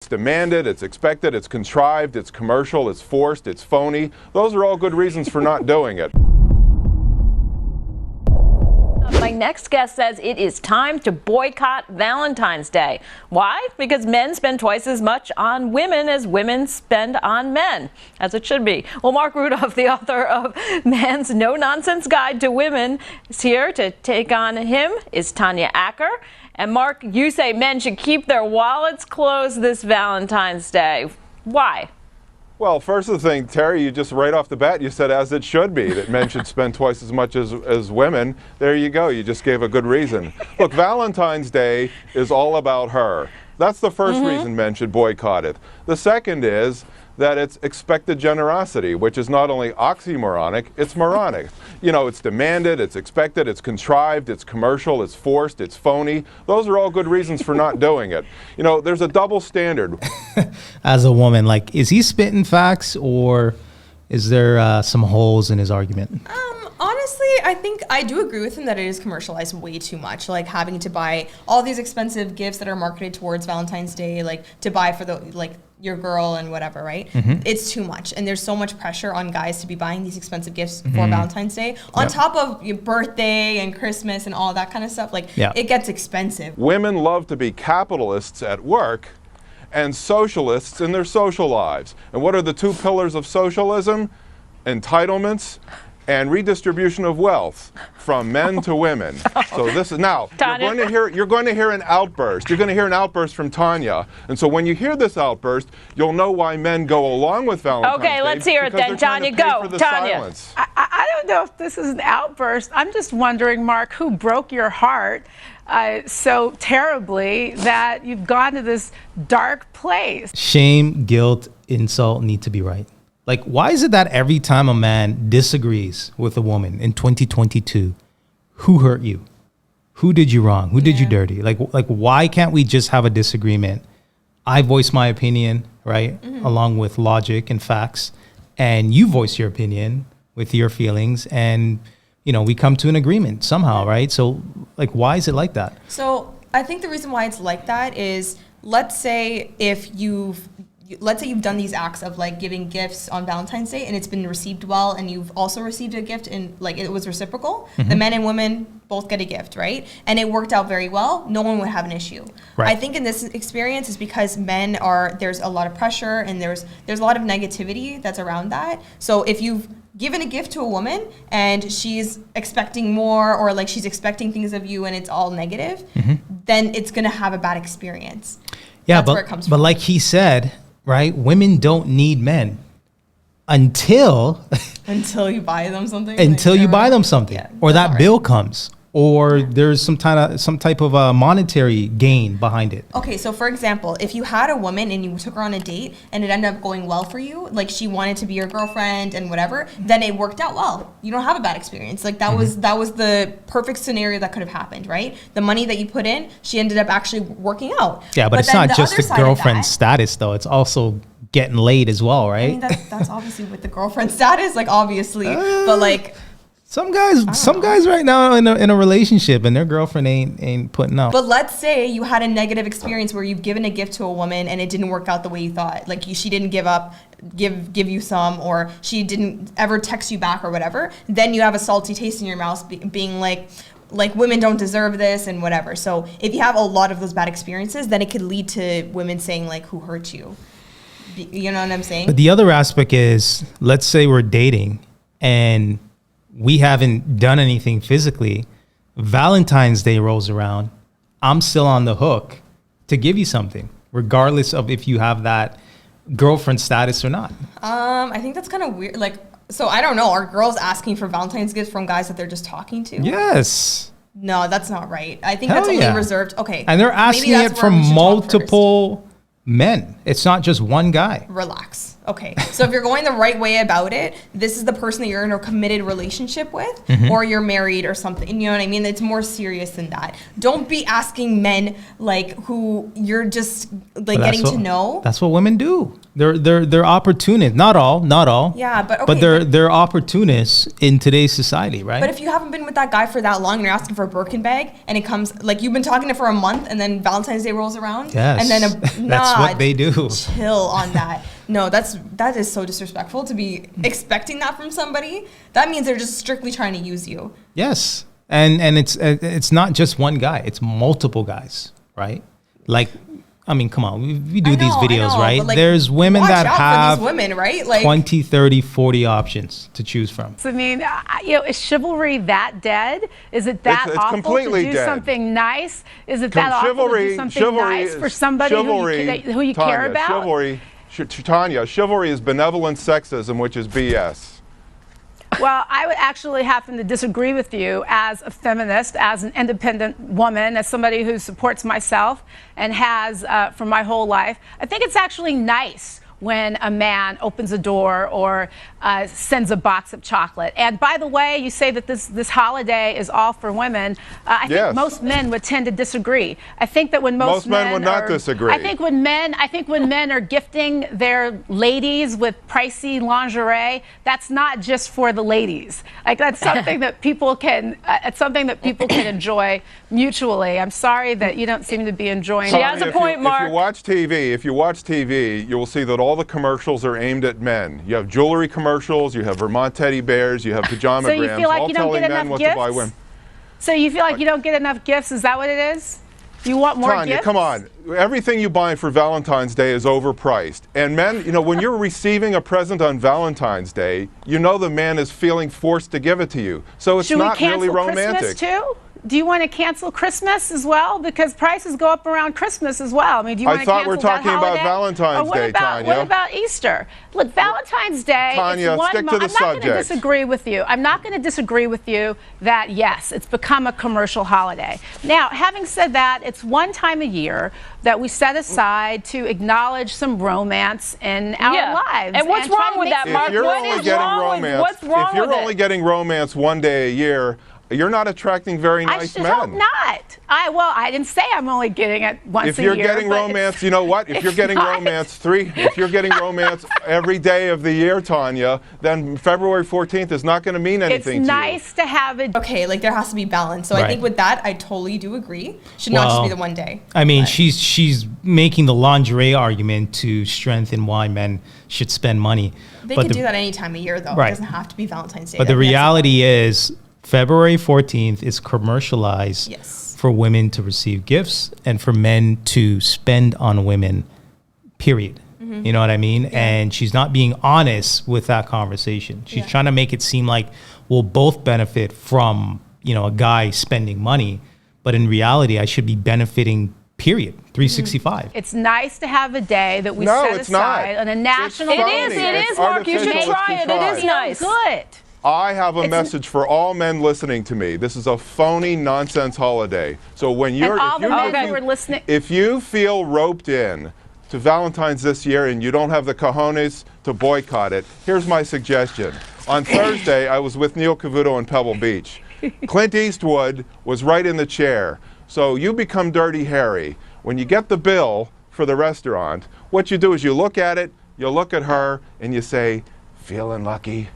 It's demanded, it's expected, it's contrived, it's commercial, it's forced, it's phony. Those are all good reasons for not doing it. My next guest says it is time to boycott Valentine's Day. Why? Because men spend twice as much on women as women spend on men, as it should be. Well, Mark Rudolph, the author of Man's No-Nonsense Guide to Women, is here to take on him, is Tanya Acker. And Mark, you say men should keep their wallets closed this Valentine's Day. Why? Well, first of the thing, Terry, you just right off the bat, you said as it should be, that men should spend twice as much as women. There you go. You just gave a good reason. Look, Valentine's Day is all about her. That's the first reason men should boycott it. The second is that it's expected generosity, which is not only oxymoronic, it's moronic. You know, it's demanded, it's expected, it's contrived, it's commercial, it's forced, it's phony. Those are all good reasons for not doing it. You know, there's a double standard. As a woman, like, is he spitting facts or is there some holes in his argument? Honestly, I think I do agree with him that it is commercialized way too much. Like having to buy all these expensive gifts that are marketed towards Valentine's Day, like to buy for the your girl and whatever, right? It's too much. And there's so much pressure on guys to be buying these expensive gifts for Valentine's Day on top of your birthday and Christmas and all that kind of stuff. Like it gets expensive. Women love to be capitalists at work and socialists in their social lives. And what are the two pillars of socialism? Entitlements and redistribution of wealth from men to women. So this is now you're going to hear an outburst. You're going to hear an outburst from Tanya. And so when you hear this outburst, you'll know why men go along with Valentine's Day. Okay, let's hear it then, Tanya. Go, Tanya. I don't know if this is an outburst. I'm just wondering, Mark, who broke your heart so terribly that you've gone to this dark place? Shame, guilt, insult need to be right. Like, why is it that every time a man disagrees with a woman in 2022, who hurt you? Who did you wrong? Who did you dirty? Like, why can't we just have a disagreement? I voice my opinion, right? Along with logic and facts. And you voice your opinion with your feelings. And, you know, we come to an agreement somehow, right? So, like, why is it like that? So I think the reason why it's like that is, let's say you've done these acts of like giving gifts on Valentine's Day and it's been received well, and you've also received a gift and like it was reciprocal. The men and women both get a gift, right? And it worked out very well. No one would have an issue. Right. I think in this experience is because there's a lot of pressure and there's a lot of negativity that's around that. So if you've given a gift to a woman and she's expecting more, or like she's expecting things of you and it's all negative, then it's gonna have a bad experience. Yeah, that's where it comes from. But like he said, right? Women don't need men until you buy them something. Until you buy them something, or that right. bill comes, or there's some type of monetary gain behind it. Okay, so for example, if you had a woman and you took her on a date and it ended up going well for you, like she wanted to be your girlfriend and whatever, then it worked out well. You don't have a bad experience. Like that was the perfect scenario that could have happened, right? The money that you put in, she ended up actually working out. Yeah, but it's not just the girlfriend status though. It's also getting laid as well, right? I mean, that's obviously with the girlfriend status, like obviously, but like. Some guys right now in a relationship and their girlfriend ain't putting up. But let's say you had a negative experience where you've given a gift to a woman and it didn't work out the way you thought. Like she didn't give you some, or she didn't ever text you back or whatever. Then you have a salty taste in your mouth, being like women don't deserve this and whatever. So if you have a lot of those bad experiences, then it could lead to women saying like, who hurt you? You know what I'm saying? But the other aspect is, let's say we're dating and we haven't done anything physically. Valentine's Day rolls around. I'm still on the hook to give you something, regardless of if you have that girlfriend status or not. I think that's kind of weird. Like, so I don't know. Are girls asking for Valentine's gifts from guys that they're just talking to? Yes. No, that's not right. I think that's only reserved. Okay. And they're asking it from multiple men. It's not just one guy. Relax. Okay. So if you're going the right way about it, this is the person that you're in a committed relationship with, or you're married or something. You know what I mean? It's more serious than that. Don't be asking men like who you're just like getting to know. That's what women do. They're opportunists. Not all. Yeah, but okay. But they're opportunists in today's society, right? But if you haven't been with that guy for that long and you're asking for a Birkin bag and it comes, like you've been talking to him for a month and then Valentine's Day rolls around. Yes, And then that's what they do. Chill on that. No, that is so disrespectful to be expecting that from somebody. That means they're just strictly trying to use you. Yes. And it's not just one guy, it's multiple guys, right? Like, I mean, come on, we do these videos, right? Like, there's women that have these women, right? Like 20, 30, 40 options to choose from. I mean, is chivalry that dead? Is it that It's awful completely to do dead. something nice? Is it that awful to do something nice for somebody who you care about? Chivalry is benevolent sexism, which is BS. Well, I would actually happen to disagree with you as a feminist, as an independent woman, as somebody who supports myself and has for my whole life. I think it's actually nice when a man opens a door or sends a box of chocolate. And by the way, you say that this holiday is all for women. I think most men would tend to disagree. I think that when most men would not disagree. I think when men are gifting their ladies with pricey lingerie, that's not just for the ladies. Like that's something that people can enjoy mutually. I'm sorry that you don't seem to be enjoying. She has a point, Mark. If you watch TV, you will see that all the commercials are aimed at men. You have jewelry commercials, you have Vermont teddy bears, you have pajamagrams, so you feel like all you don't telling get men enough what gifts? to buy women. So you feel like you don't get enough gifts? Is that what it is? You want more Tanya, gifts? come on. Everything you buy for Valentine's Day is overpriced. And men, when you're receiving a present on Valentine's Day, the man is feeling forced to give it to you. So it's not really romantic. Christmas too? Do you want to cancel Christmas as well? Because prices go up around Christmas as well. I mean, do you want to cancel that holiday? I thought we're talking about Valentine's Day, Tanya. What about Easter? Look, Valentine's Day Tanya, is one stick to month. the I'm not going to subject. disagree with you. I'm not going to disagree with you that, yes, it's become a commercial holiday. Now, having said that, it's one time a year that we set aside to acknowledge some romance in our lives. And what's wrong with that, Mark? What's wrong if you're only getting romance one day a year, you're not attracting very nice men. I hope not. I didn't say I'm only getting it once a year. If you're getting romance, you know what? If you're getting romance every day of the year, Tanya, then February 14th is not going to mean anything to you. It's nice to have it. Okay, like there has to be balance. So I think with that, I totally do agree. Should not just be the one day. I mean, she's making the lingerie argument to strengthen why men should spend money. They can do that any time of year, though. Right. It doesn't have to be Valentine's Day. But the reality is, February 14th is commercialized for women to receive gifts and for men to spend on women, period. Mm-hmm. You know what I mean? Yeah. And she's not being honest with that conversation. She's trying to make it seem like we'll both benefit from, a guy spending money. But in reality, I should be benefiting, period. 365. It's nice to have a day that we set aside on a national basis. It is, Mark. You should try it. It is nice. Good. I have a message for all men listening to me. This is a phony nonsense holiday. So when if you feel roped in to Valentine's this year and you don't have the cojones to boycott it, here's my suggestion. On Thursday, I was with Neil Cavuto in Pebble Beach. Clint Eastwood was right in the chair. So you become Dirty Harry. When you get the bill for the restaurant, what you do is you look at it, you look at her, and you say, "Feeling lucky?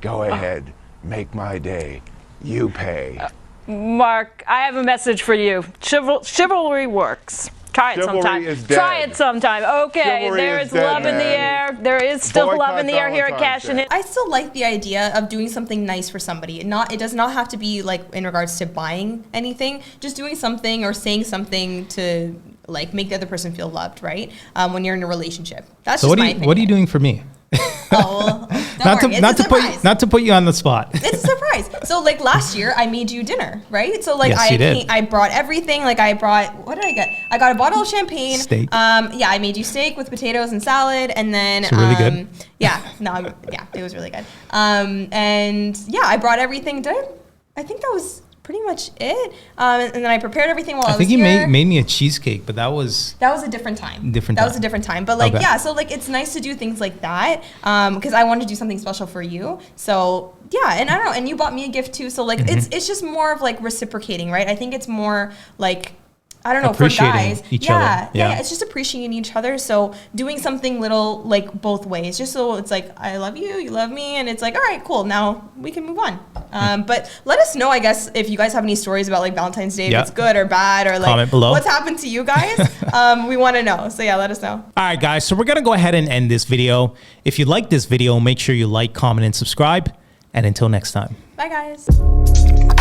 Go ahead, make my day. You pay." Mark, I have a message for you. Chivalry works. Try it sometime. Try it sometime. Okay, there is love in the air. There is still love in the air here at Cash and In. I still like the idea of doing something nice for somebody. It does not have to be like in regards to buying anything. Just doing something or saying something to like make the other person feel loved, right? When you're in a relationship. That's just my opinion. What are you doing for me? Not to put you on the spot. It's a surprise. So like last year I made you dinner, right? So like I brought everything. Like what did I get? I got a bottle of champagne. Steak. I made you steak with potatoes and salad, and then it's really good. It was really good. I brought everything. I think that was pretty much it. And then I prepared everything while I was here. I think you made me a cheesecake, but that was a different time. That was a different time. But like, so like it's nice to do things like that because I wanted to do something special for you. So yeah, and I don't know, and you bought me a gift too. So like it's just more of like reciprocating, right? I think it's more like I don't know, for Appreciating guys. each other. Yeah, it's just appreciating each other. So doing something little like both ways, just so it's like, I love you, you love me, and it's like, all right, cool, now we can move on. But let us know, I guess, if you guys have any stories about like Valentine's Day, if it's good or bad, or like comment below. What's happened to you guys. We want to know. So yeah, let us know. All right, guys. So we're going to go ahead and end this video. If you like this video, make sure you like, comment, and subscribe. And until next time. Bye, guys.